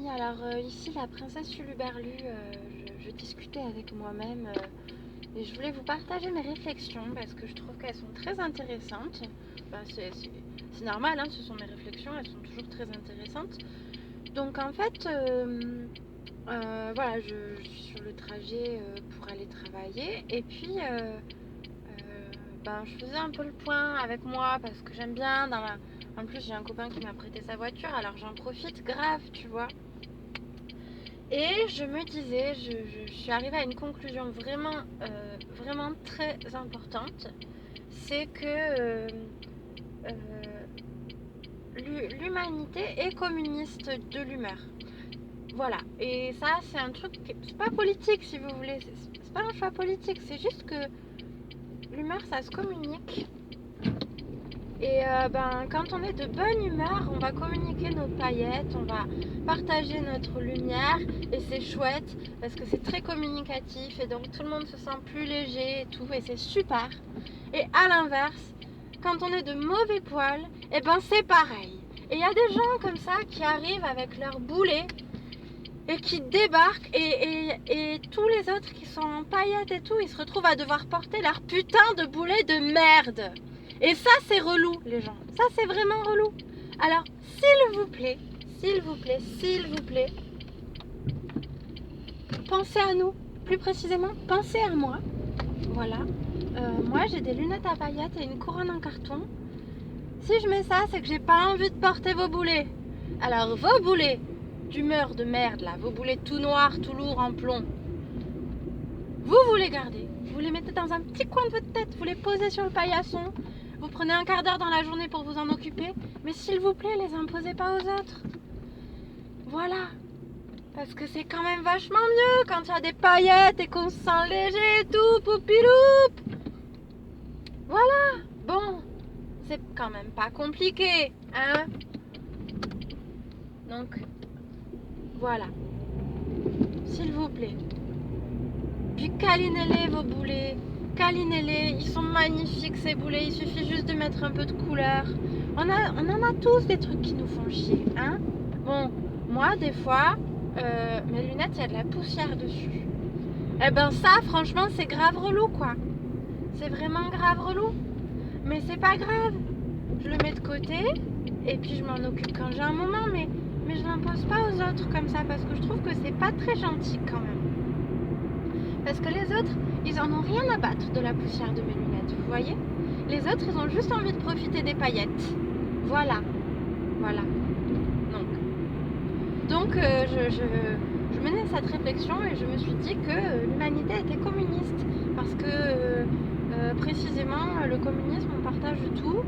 alors ici la princesse Huluberlu, je discutais avec moi-même et je voulais vous partager mes réflexions parce que je trouve qu'elles sont très intéressantes. Ben, c'est normal, hein, ce sont mes réflexions, elles sont toujours très intéressantes. Donc en fait, voilà, je suis sur le trajet pour aller travailler et puis ben, je faisais un peu le point avec moi parce que j'aime bien En plus, j'ai un copain qui m'a prêté sa voiture, alors j'en profite grave, tu vois. Et je me disais, je suis arrivée à une conclusion vraiment très importante. C'est que l'humanité est communiste de l'humeur. Voilà. Et ça, c'est un truc, c'est pas politique si vous voulez. C'est pas un choix politique, c'est juste que l'humeur, ça se communique. Et ben, quand on est de bonne humeur, on va communiquer nos paillettes, on va partager notre lumière et c'est chouette parce que c'est très communicatif et donc tout le monde se sent plus léger et tout et c'est super. Et à l'inverse, quand on est de mauvais poil, et ben c'est pareil. Et il y a des gens comme ça qui arrivent avec leur boulet et qui débarquent et tous les autres qui sont en paillettes et tout, ils se retrouvent à devoir porter leur putain de boulet de merde. Et ça, c'est relou, les gens. Ça, c'est vraiment relou. Alors, s'il vous plaît, pensez à nous. Plus précisément, pensez à moi. Voilà. Moi, j'ai des lunettes à paillettes et une couronne en carton. Si je mets ça, c'est que j'ai pas envie de porter vos boulets. Alors, vos boulets d'humeur de merde, là, vos boulets tout noirs, tout lourds en plomb, vous les gardez. Vous les mettez dans un petit coin de votre tête. Vous les posez sur le paillasson. Vous prenez un quart d'heure dans la journée pour vous en occuper, mais s'il vous plaît, les imposez pas aux autres. Voilà. Parce que c'est quand même vachement mieux quand il y a des paillettes et qu'on se sent léger et tout, poupiloup. Voilà. Bon, c'est quand même pas compliqué, hein. Donc, voilà. S'il vous plaît. Puis câlinez-les vos boulets. Câlinez-les, ils sont magnifiques ces boulets, il suffit juste de mettre un peu de couleur. On en a tous des trucs qui nous font chier, hein. Bon, moi des fois, mes lunettes, il y a de la poussière dessus. Eh ben ça, franchement, c'est grave relou, quoi. C'est vraiment grave relou. Mais c'est pas grave. Je le mets de côté, et puis je m'en occupe quand j'ai un moment, mais je l'impose pas aux autres comme ça, parce que je trouve que c'est pas très gentil quand même. Parce que les autres, ils en ont rien à battre de la poussière de mes lunettes, vous voyez. Les autres, ils ont juste envie de profiter des paillettes. Voilà. Voilà. Donc je menais cette réflexion et je me suis dit que l'humanité était communiste. Parce que précisément, le communisme, on partage tout.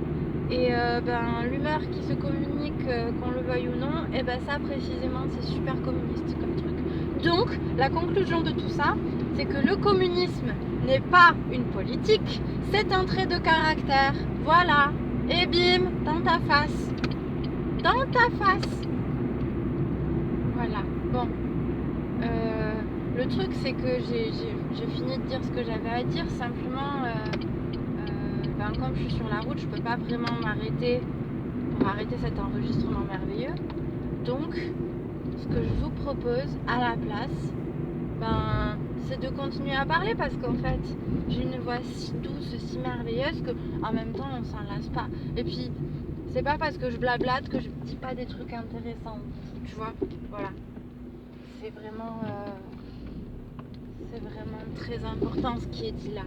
Et ben, l'humeur qui se communique, qu'on le veuille ou non, et ben ça précisément, c'est super communiste comme truc. Donc, la conclusion de tout ça, c'est que le communisme n'est pas une politique, c'est un trait de caractère. Voilà. Et bim, dans ta face. Dans ta face. Voilà. Bon. Le truc, c'est que j'ai fini de dire ce que j'avais à dire. Simplement, ben, comme je suis sur la route, je peux pas vraiment m'arrêter pour arrêter cet enregistrement merveilleux. Donc, ce que je vous propose à la place, ben, c'est de continuer à parler parce qu'en fait, j'ai une voix si douce, si merveilleuse que en même temps, on s'en lasse pas. Et puis, c'est pas parce que je blablate que je dis pas des trucs intéressants. Tu vois, voilà. C'est vraiment très important ce qui est dit là.